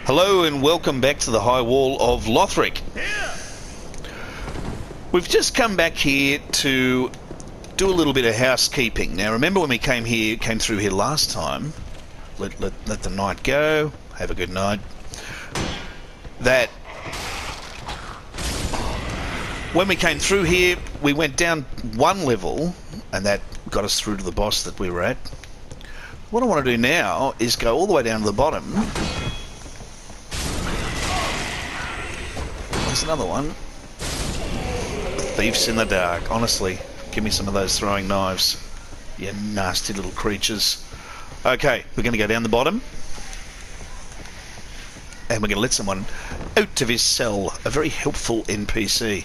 Hello and welcome back to the High Wall of Lothric. We've just come back here to do a little bit of housekeeping. Now remember when we came through here last time, let the night go, have a good night, that when we came through here we went down one level and that got us through to the boss that we were at. What I want to do now is go all the way down to the bottom. There's another one. Thieves in the dark. Honestly, give me some of those throwing knives. You nasty little creatures. Okay, we're going to go down the bottom. And we're going to let someone out of his cell. A very helpful NPC.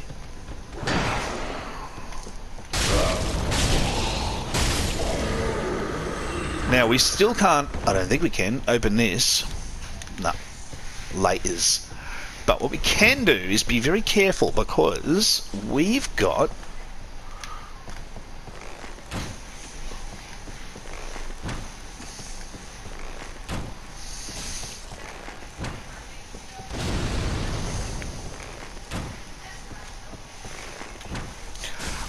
Now, we still can't, I don't think we can, open this. No. Laters. But what we can do is be very careful because we've got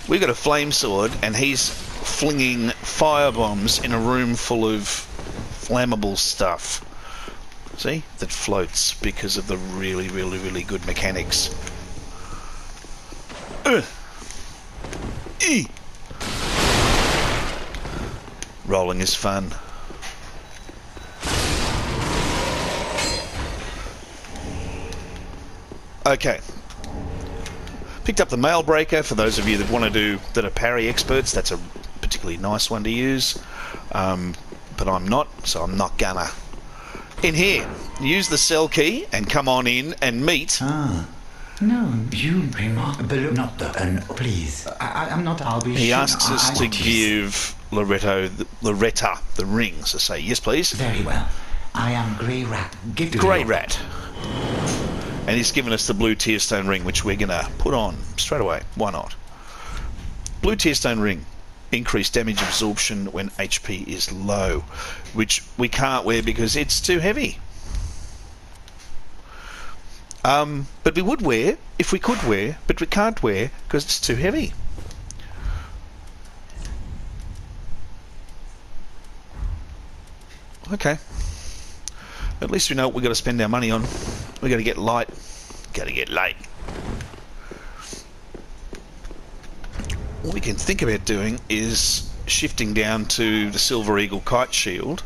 a flame sword and he's flinging fire bombs in a room full of flammable stuff. See? That floats because of the really, really, really good mechanics. Rolling is fun. Okay. Picked up the mail breaker for those of you that want to do, that are parry experts. That's a particularly nice one to use. But I'm not, so I'm not gonna. In here, use the cell key and come on in and meet. No, you not the please. I'm not. I'll be. He asks us to give Loretta the ring. So say yes, please. Very well. I am Grey Rat. Give Grey Rat. And he's given us the blue tearstone ring, which we're gonna put on straight away. Why not? Blue tearstone ring. Increased damage absorption when HP is low, which we can't wear because it's too heavy. But we would wear if we could wear, but we can't wear because it's too heavy. Okay. At least we know what we've got to spend our money on. We've got to get light. Got to get light. What we can think about doing is shifting down to the Silver Eagle Kite Shield,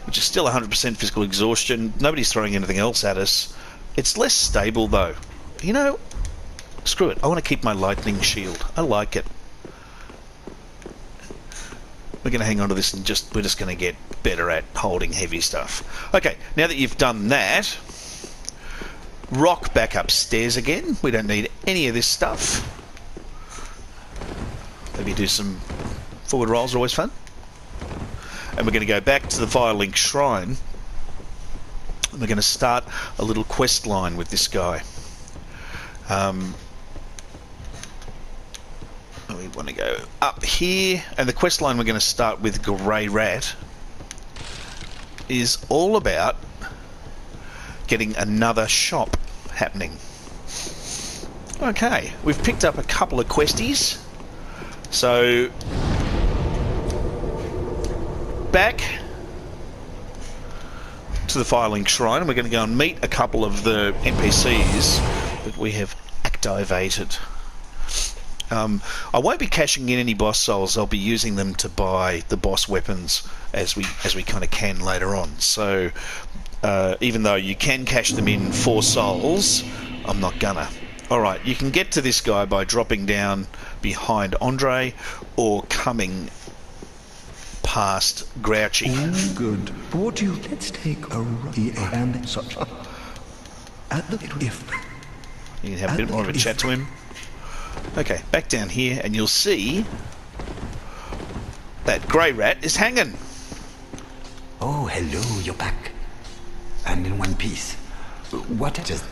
which is still 100% physical exhaustion. Nobody's throwing anything else at us. It's less stable though. You know, screw it. I want to keep my lightning shield. I like it. We're going to hang on to this and we're just going to get better at holding heavy stuff. Okay, now that you've done that, rock back upstairs again. We don't need any of this stuff. Maybe do some forward rolls are always fun. And we're going to go back to the Firelink Shrine. And we're going to start a little quest line with this guy. We want to go up here. And the quest line we're going to start with Grey Rat is all about getting another shop happening. Okay, we've picked up a couple of questies. So back to the Firelink Shrine, and we're going to go and meet a couple of the NPCs that we have activated. I won't be cashing in any boss souls. I'll be using them to buy the boss weapons as we kind of can later on. So even though you can cash them in for souls, I'm not gonna. Alright, you can get to this guy by dropping down behind Andre or coming past Grouchy. Oh, good. What do you... Let's take a and such. At the if... You can have a bit more of a chat to him. Okay, back down here and you'll see that Grey Rat is hanging. Oh, hello, you're back. And in one piece. What just...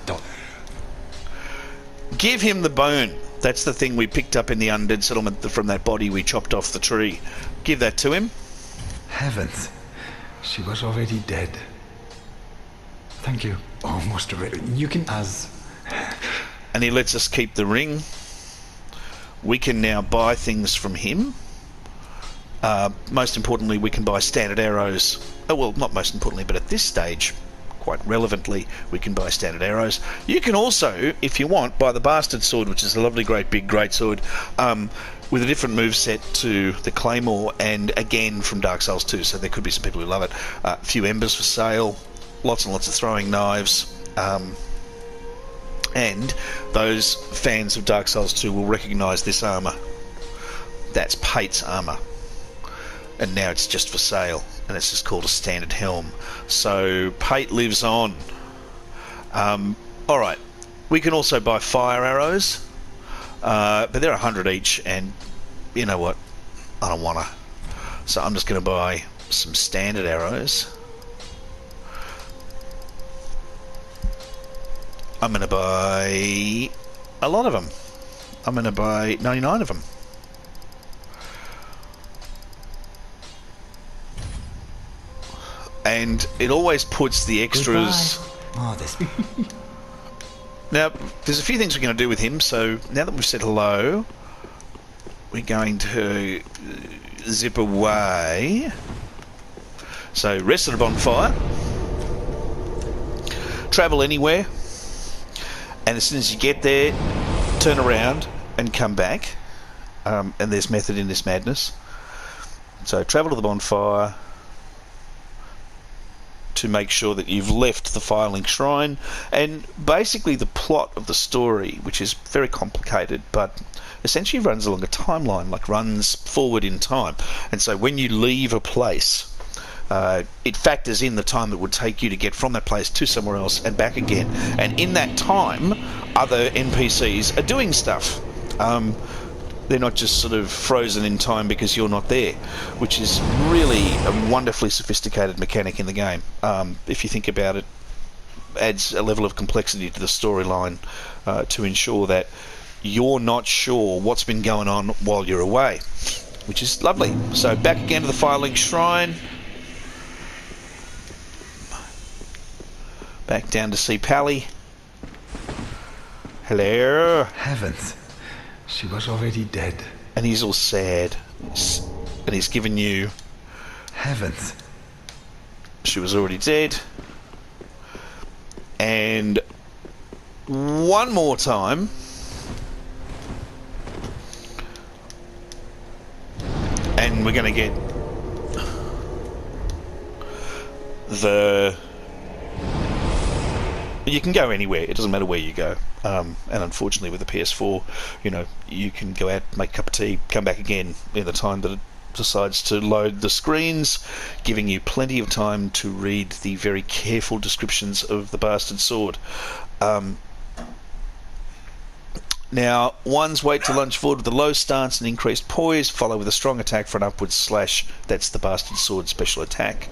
Give him the bone. That's the thing we picked up in the undead settlement from that body we chopped off the tree. Give that to him. Heavens. She was already dead. Thank you. Almost ready. You can as... And he lets us keep the ring. We can now buy things from him. Most importantly, we can buy standard arrows. Oh, well, not most importantly, but at this stage, quite relevantly, we can buy standard arrows. You can also, if you want, buy the Bastard Sword, which is a lovely, great, big, great sword, with a different move set to the Claymore, and again from Dark Souls 2, so there could be some people who love it. A few embers for sale, lots and lots of throwing knives, and those fans of Dark Souls 2 will recognise this armour. That's Pate's armour. And now it's just for sale, and it's just called a standard helm. So Pate lives on. Alright, we can also buy fire arrows, but they're 100 each, and you know what, I don't wanna. So I'm just going to buy some standard arrows. I'm going to buy a lot of them. I'm going to buy 99 of them. And it always puts the extras... Oh, this... Now, there's a few things we're going to do with him, so now that we've said hello, we're going to zip away. So, rest at a bonfire. Travel anywhere. And as soon as you get there, turn around and come back. And there's method in this madness. So, travel to the bonfire to make sure that you've left the Firelink Shrine, and basically the plot of the story, which is very complicated, but essentially runs along a timeline, like runs forward in time. And so when you leave a place, it factors in the time it would take you to get from that place to somewhere else and back again. And in that time, other NPCs are doing stuff. They're not just sort of frozen in time because you're not there, which is really a wonderfully sophisticated mechanic in the game. If you think about it, adds a level of complexity to the storyline to ensure that you're not sure what's been going on while you're away, which is lovely. So back again to the Firelink Shrine. Back down to see Pally. Hello. Heavens. She was already dead. And he's all sad. And he's given you... Heavens. She was already dead. And one more time. And we're going to get the... You can go anywhere. It doesn't matter where you go. And unfortunately with the PS4, you know, you can go out, make a cup of tea, come back again in the time that it decides to load the screens, giving you plenty of time to read the very careful descriptions of the Bastard Sword. Now, ones wait to lunge forward with a low stance and increased poise, follow with a strong attack for an upward slash. That's the Bastard Sword special attack.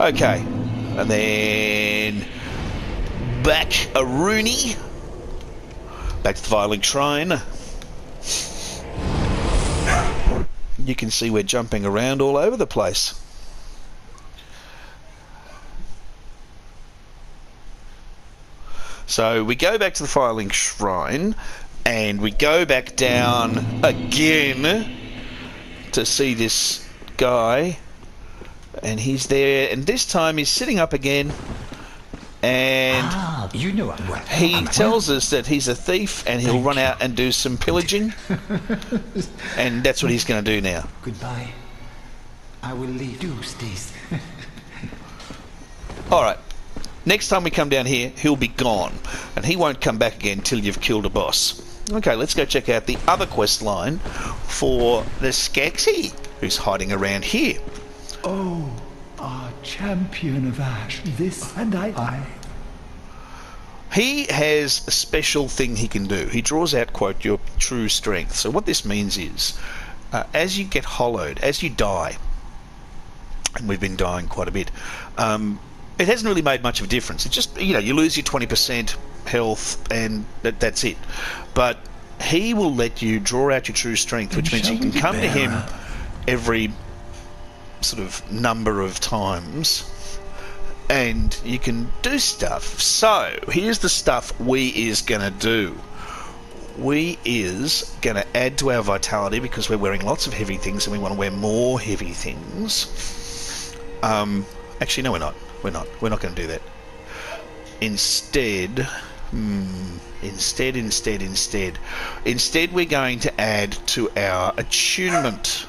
Okay, and then back a Rooney. Back to the Firelink Shrine. You can see we're jumping around all over the place. So we go back to the Firelink Shrine, and we go back down again to see this guy, and he's there, and this time he's sitting up again. And you know he tells us that he's a thief and he'll run out and do some pillaging. And that's what he's going to do now. Goodbye. I will leave you, Stace. Alright. Next time we come down here, he'll be gone. And he won't come back again till you've killed a boss. Okay, let's go check out the other quest line for the Skexy, who's hiding around here. Oh, our champion of Ash, this and I. He has a special thing he can do. He draws out, quote, your true strength. So what this means is, as you get hollowed, as you die, and we've been dying quite a bit, it hasn't really made much of a difference. It's just, you know, you lose your 20% health and that's it. But he will let you draw out your true strength, which means you can come to him every sort of number of times and you can do stuff. So here's the stuff we is gonna do. We is gonna add to our vitality because we're wearing lots of heavy things and we want to wear more heavy things. Actually, no, we're not. We're not going to do that. Instead, we're going to add to our attunement,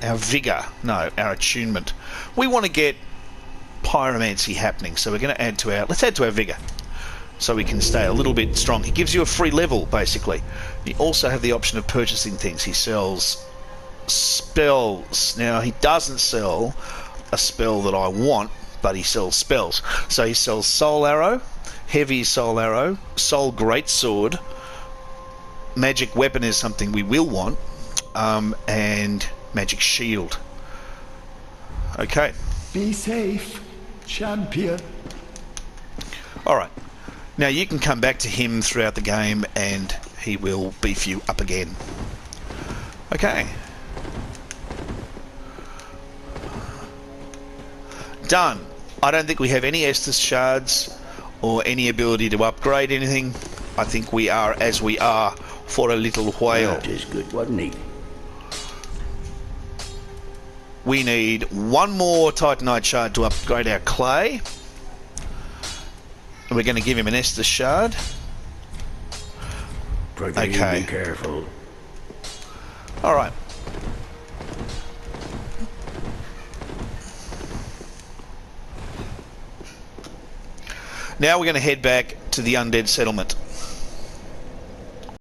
our vigor. No, our attunement. We want to get pyromancy happening, so we're going to add to our. Let's add to our vigor, so we can stay a little bit strong. He gives you a free level, basically. You also have the option of purchasing things. He sells spells. Now, he doesn't sell a spell that I want, but he sells spells. So he sells Soul Arrow, Heavy Soul Arrow, Soul Greatsword, Magic Weapon is something we will want, and Magic Shield. Okay. Be safe, champion. Alright. Now you can come back to him throughout the game and he will beef you up again. Okay. Done. I don't think we have any Estus shards or any ability to upgrade anything. I think we are as we are for a little while. That is good, wasn't he? We need one more Titanite shard to upgrade our clay. We're going to give him an Estus shard. Okay. Be careful. Alright. Now we're going to head back to the undead settlement.